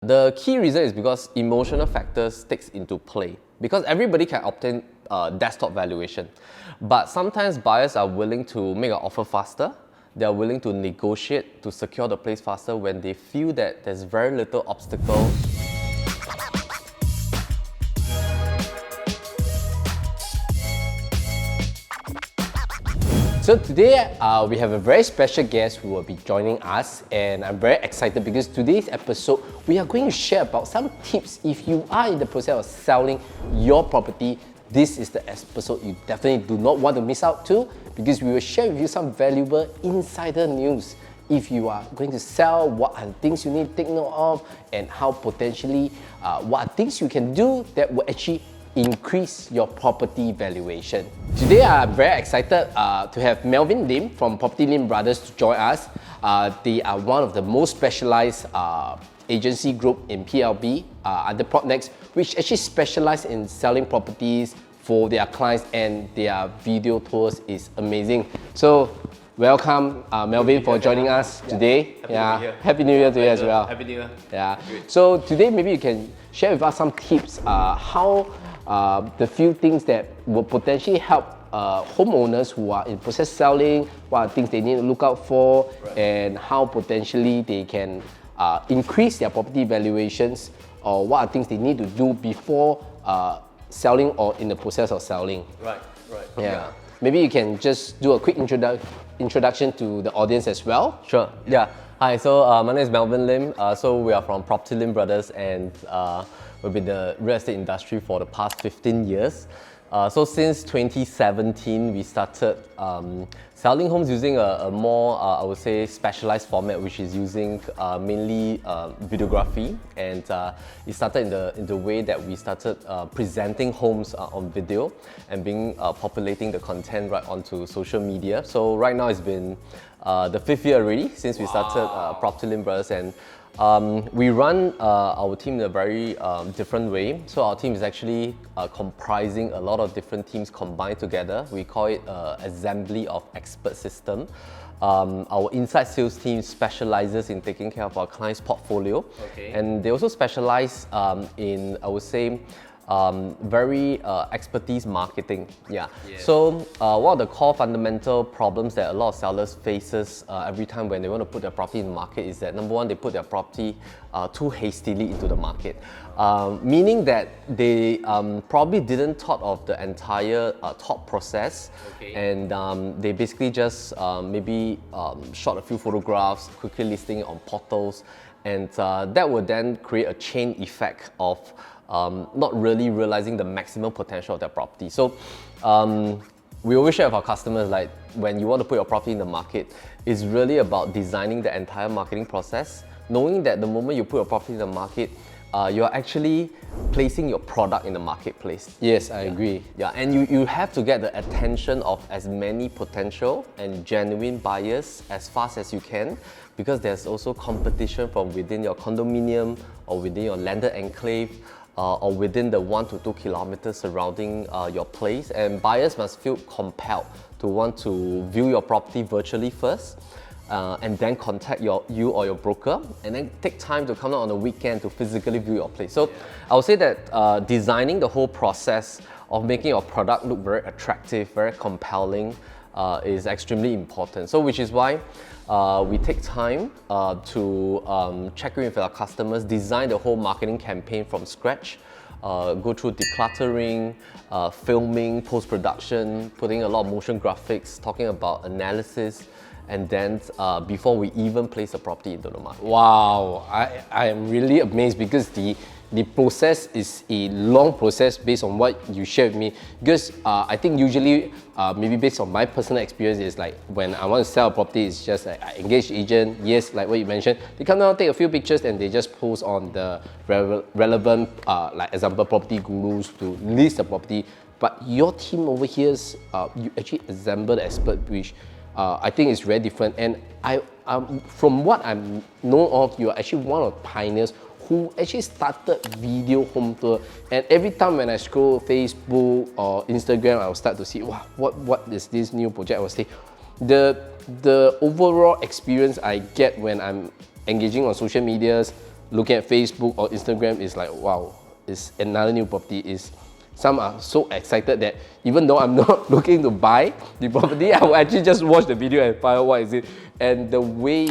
The key reason is because emotional factors takes into play. Because everybody can obtain desktop valuation, but sometimes buyers are willing to make an offer faster. They are willing to negotiate to secure the place faster when they feel that there's very little obstacle. So today we have a very special guest who will be joining us, and I'm very excited because today's episode we are going to share about some tips if you are in the process of selling your property. This is the episode you definitely do not want to miss out to, because we will share with you some valuable insider news. If you are going to sell, what are the things you need to take note of, and how potentially what are things you can do that will actually increase your property valuation. Today I'm very excited to have Melvin Lim from Property Lim Brothers to join us. They are one of the most specialized agency group in PLB under PropNext, which actually specialize in selling properties for their clients, and their video tours is amazing. So welcome Melvin for joining us today. Happy New Year to you as well. Happy New Year. Yeah. So today maybe you can share with us some tips how the few things that will potentially help homeowners who are in process selling, what are things they need to look out for, and how potentially they can increase their property valuations, or what are things they need to do before selling or in the process of selling. Right. Yeah. Maybe you can just do a quick introduction to the audience as well. Sure, yeah. Hi, so my name is Melvin Lim. So we are from Property Lim Brothers, and we've been in the real estate industry for the past 15 years. So since 2017, we started selling homes using a more, I would say, specialized format, which is using mainly videography. And it started in the way that we started presenting homes on video and populating the content right onto social media. So right now it's been the 5th year already since we started Property Lim Brothers, and we run our team in a very different way. So our team is actually comprising a lot of different teams combined together. We call it assembly of expert system. Our inside sales team specializes in taking care of our clients' portfolio, and they also specialize in, I would say, very expertise marketing. So one of the core fundamental problems that a lot of sellers faces every time when they want to put their property in the market is that, number one, they put their property too hastily into the market, meaning that they probably didn't thought of the entire thought process, and they basically just maybe shot a few photographs, quickly listing it on portals, and that would then create a chain effect of not really realizing the maximum potential of their property. So we always share with our customers, like, when you want to put your property in the market, it's really about designing the entire marketing process, knowing that the moment you put your property in the market, you're actually placing your product in the marketplace. Yes, I agree. Yeah, and you have to get the attention of as many potential and genuine buyers as fast as you can, because there's also competition from within your condominium or within your landed enclave, or within the 1 to 2 kilometers surrounding your place, and buyers must feel compelled to want to view your property virtually first, and then contact you or your broker, and then take time to come out on the weekend to physically view your place. So I would say that designing the whole process of making your product look very attractive, very compelling, is extremely important. So which is why we take time to check in with our customers, design the whole marketing campaign from scratch, go through decluttering, filming, post-production, putting a lot of motion graphics, talking about analysis, and then before we even place the property into the market. Wow, I am really amazed, because the process is a long process based on what you shared with me. Because I think usually, maybe based on my personal experience, is like when I want to sell a property, it's just like I engage agent, yes, like what you mentioned, they come down, take a few pictures, and they just post on the relevant, like example, property gurus to list the property. But your team over here is, you actually assemble the expert, which I think is very different. And from what I know of, you are actually one of the pioneers who actually started video home tour. And every time when I scroll Facebook or Instagram, I will start to see, wow, what is this new project? I will say, the overall experience I get when I'm engaging on social medias, looking at Facebook or Instagram, it's like, wow, it's another new property. Some are so excited that even though I'm not looking to buy the property, I will actually just watch the video and find out what is it. And the way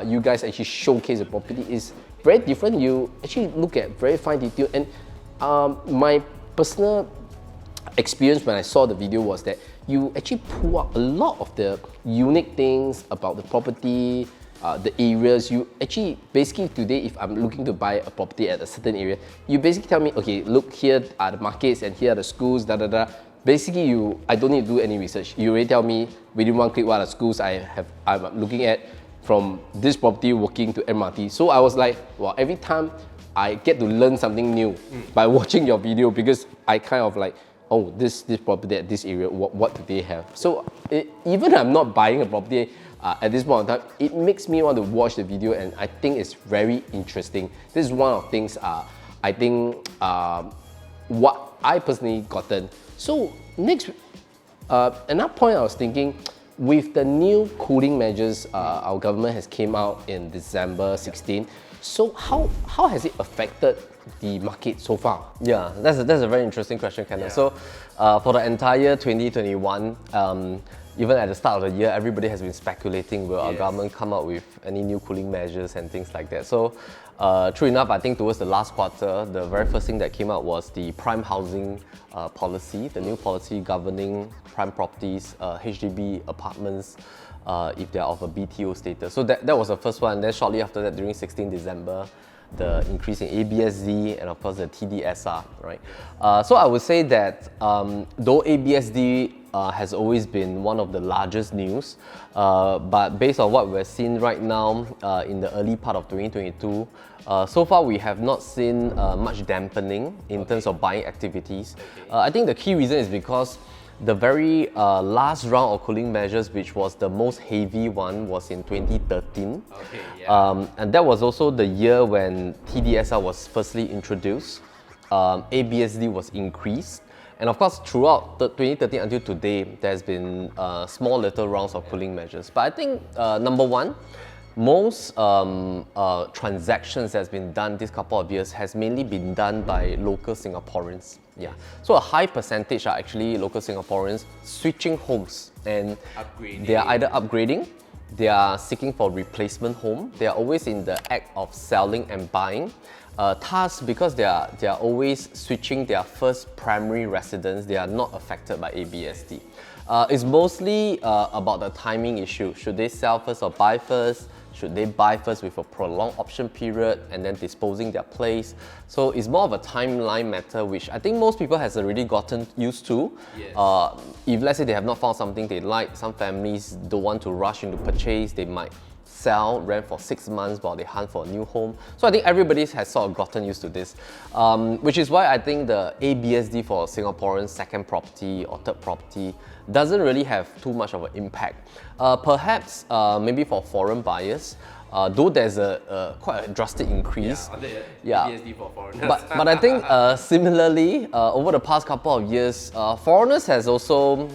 you guys actually showcase the property is very different. You actually look at very fine detail. And my personal experience when I saw the video was that you actually pull out a lot of the unique things about the property, the areas. You actually, basically today, if I'm looking to buy a property at a certain area, you basically tell me, okay, look, here are the markets and here are the schools, da da da. Basically, I don't need to do any research. You already tell me within one click what are the schools I'm looking at from this property working to MRT. So I was like, well, every time I get to learn something new by watching your video, because I kind of like, oh, this property at this area, what do they have? So even I'm not buying a property at this point in time, it makes me want to watch the video, and I think it's very interesting. This is one of the things I think what I personally gotten. So next, another point I was thinking, with the new cooling measures our government has came out in December 16, so how has it affected the market so far? Yeah, that's a very interesting question, Kenneth. So for the entire 2021, even at the start of the year, everybody has been speculating will our government come up with any new cooling measures and things like that. So true enough, I think towards the last quarter, the very first thing that came out was the prime housing policy, the new policy governing prime properties, HDB apartments, if they're of a BTO status. So that was the first one. Then shortly after that, during 16 December, the increase in ABSD and of course the TDSR, right? So I would say that though ABSD has always been one of the largest news, but based on what we're seeing right now in the early part of 2022, so far we have not seen much dampening in terms of buying activities. I think the key reason is because the very last round of cooling measures, which was the most heavy one, was in 2013. And that was also the year when TDSR was firstly introduced. ABSD was increased. And of course, throughout 2013 until today, there's been small little rounds of cooling measures. But I think, number one, most transactions that's been done this couple of years has mainly been done by local Singaporeans. Yeah. So a high percentage are actually local Singaporeans switching homes, and they are either upgrading, they are seeking for replacement home, they are always in the act of selling and buying. Thus, because they are always switching their first primary residence, they are not affected by ABSD. It's mostly about the timing issue. Should they sell first or buy first? Should they buy first with a prolonged option period and then disposing their place? So it's more of a timeline matter, which I think most people has already gotten used to. If let's say they have not found something they like, some families don't want to rush into purchase, they might sell, rent for 6 months while they hunt for a new home. So I think everybody has sort of gotten used to this, which is why I think the ABSD for Singaporean second property or third property doesn't really have too much of an impact. Perhaps maybe for foreign buyers, though there's quite a drastic increase. ABSD for foreigners. But I think similarly, over the past couple of years, foreigners has also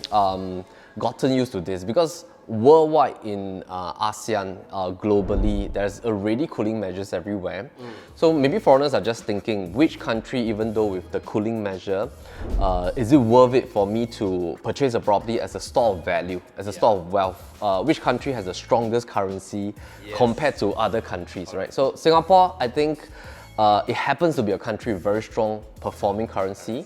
gotten used to this, because worldwide in ASEAN, globally, there's already cooling measures everywhere. So maybe foreigners are just thinking, which country, even though with the cooling measure, is it worth it for me to purchase a property as a store of value, as a store of wealth? Which country has the strongest currency compared to other countries, right? So Singapore, I think it happens to be a country with very strong performing currency.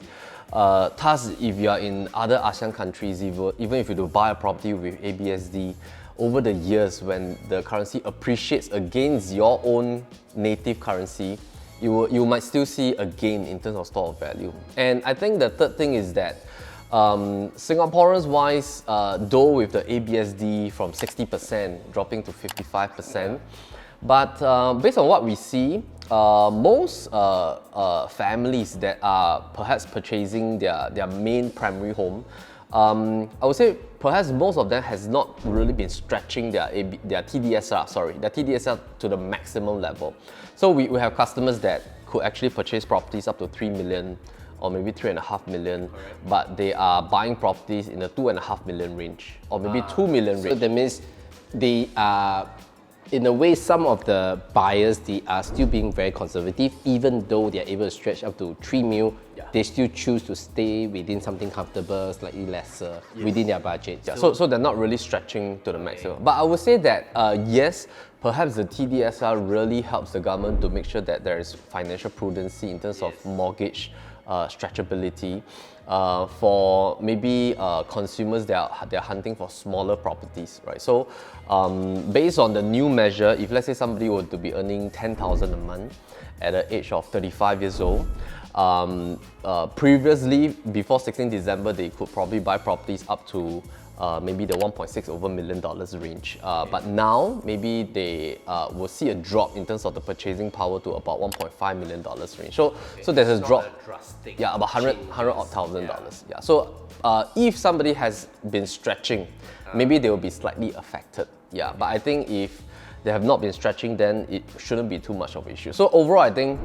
Thus, if you are in other ASEAN countries, even if you do buy a property with ABSD, over the years when the currency appreciates against your own native currency, you might still see a gain in terms of store of value. And I think the third thing is that Singaporeans wise, though with the ABSD from 60% dropping to 55%, but based on what we see, most families that are perhaps purchasing their main primary home, I would say perhaps most of them has not really been stretching their TDSR to the maximum level. So we have customers that could actually purchase properties up to 3 million or maybe 3.5 million, but they are buying properties in the 2.5 million range or maybe 2 million range. So that means they are in a way, some of the buyers, they are still being very conservative, even though they're able to stretch up to 3 mil, they still choose to stay within something comfortable, slightly lesser, within their budget. Yeah, so they're not really stretching to the maximum. But I would say that yes, perhaps the TDSR really helps the government to make sure that there is financial prudency in terms of mortgage stretchability for maybe consumers that they're hunting for smaller properties, right? So based on the new measure, if let's say somebody were to be earning 10,000 a month at the age of 35 years old, previously before 16 December, they could probably buy properties up to maybe the 1.6 over million dollars range. But now, maybe they will see a drop in terms of the purchasing power to about 1.5 million dollars range. So there's a drop. Yeah, about 100 odd thousand dollars. Yeah. So if somebody has been stretching, maybe they will be slightly affected. Yeah. But I think if they have not been stretching, then it shouldn't be too much of an issue. So overall, I think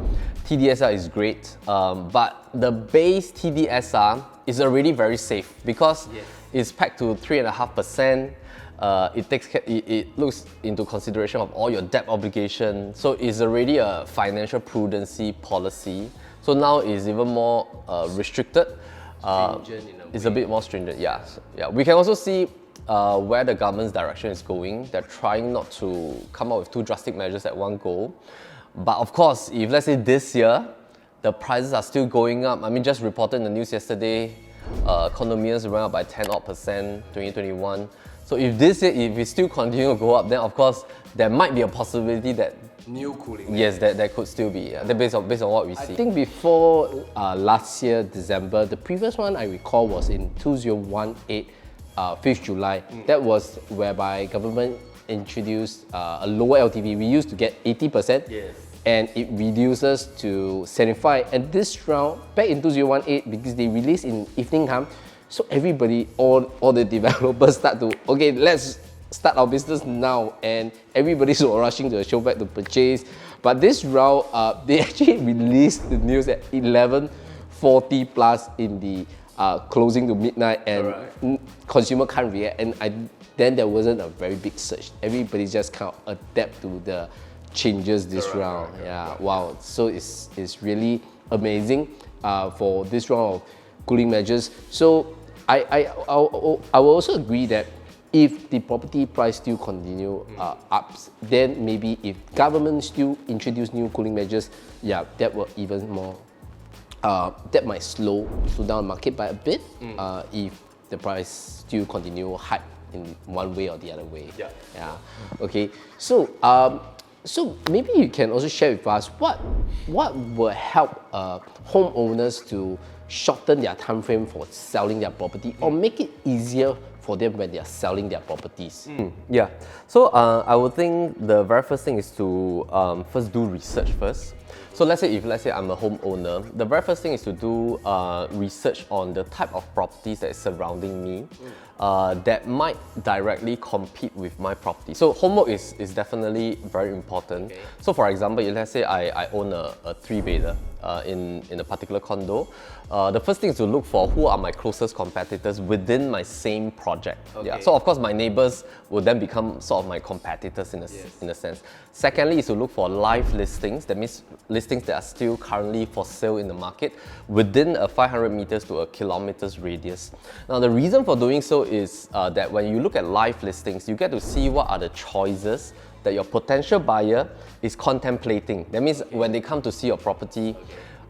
TDSR is great, but the base TDSR is already very safe because it's pegged to 3.5%. It looks into consideration of all your debt obligation. So it's already a financial prudency policy. So now it's even more restricted. It's a bit more stringent. Yeah. Yeah. We can also see where the government's direction is going. They're trying not to come up with too drastic measures at one go. But of course, if let's say this year, the prices are still going up. I mean, just reported in the news yesterday, condominiums went up by 10% 2021. So if this year, if it still continue to go up, then of course, there might be a possibility that new cooling. Yes, that could still be based on what we see. I think before last year, December, the previous one I recall was in 2018, 5th July. That was whereby government introduced a lower LTV. We used to get 80%. And it reduces to 75. And this round, back in 2018, because they released in evening time, so everybody, all the developers start to, okay, let's start our business now. And everybody's rushing to the showback to purchase. But this round, they actually released the news at 11:40 plus in the closing to midnight, and consumer can't react. And then there wasn't a very big surge. Everybody just kind of adapt to the changes this round. Wow. So it's really amazing for this round of cooling measures. So I will also agree that if the property price still continue ups, then maybe if government still introduce new cooling measures, that will even more that might slow down the market by a bit if the price still continue hype in one way or the other way. Okay. So maybe you can also share with us what will help homeowners to shorten their time frame for selling their property or make it easier for them when they are selling their properties. Yeah. So I would think the very first thing is to first do research first. So let's say I'm a homeowner, the very first thing is to do research on the type of properties that is surrounding me that might directly compete with my property. So homework is definitely very important. So for example, let's say I own a 3-bedder in a particular condo. The first thing is to look for who are my closest competitors within my same project. So of course my neighbors will then become sort of my competitors in a sense. Secondly is to look for live listings. That means listings that are still currently for sale in the market within a 500 meters to a kilometers radius. Now the reason for doing so is that when you look at live listings, you get to see what are the choices that your potential buyer is contemplating. That means when they come to see your property,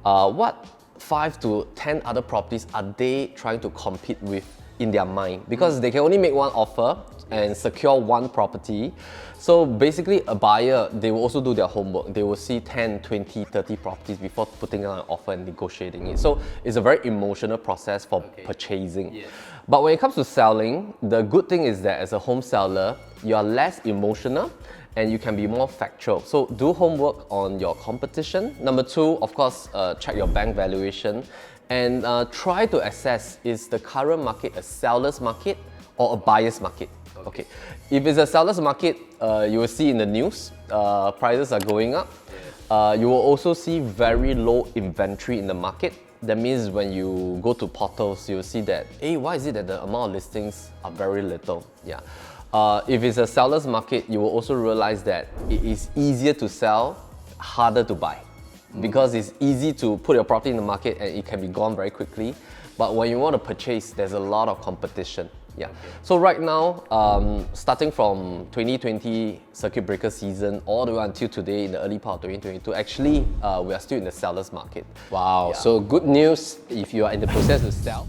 what 5 to 10 other properties are they trying to compete with in their mind? Because they can only make one offer and secure one property. So basically a buyer, they will also do their homework. They will see 10, 20, 30 properties before putting on an offer and negotiating it. So it's a very emotional process for purchasing. But when it comes to selling, the good thing is that as a home seller, you are less emotional and you can be more factual. So do homework on your competition. Number 2, of course, check your bank valuation and try to assess, is the current market a seller's market or a buyer's market? Okay. If it's a seller's market, you will see in the news, prices are going up. You will also see very low inventory in the market. That means when you go to portals, you'll see that, hey, why is it that the amount of listings are very little? If it's a seller's market, you will also realize that it is easier to sell, harder to buy. Because it's easy to put your property in the market and it can be gone very quickly. But when you want to purchase, there's a lot of competition. Yeah. So right now, starting from 2020 circuit breaker season all the way until today in the early part of 2022, actually we are still in the seller's market. Wow, Yeah. so good news if you are in the process to sell.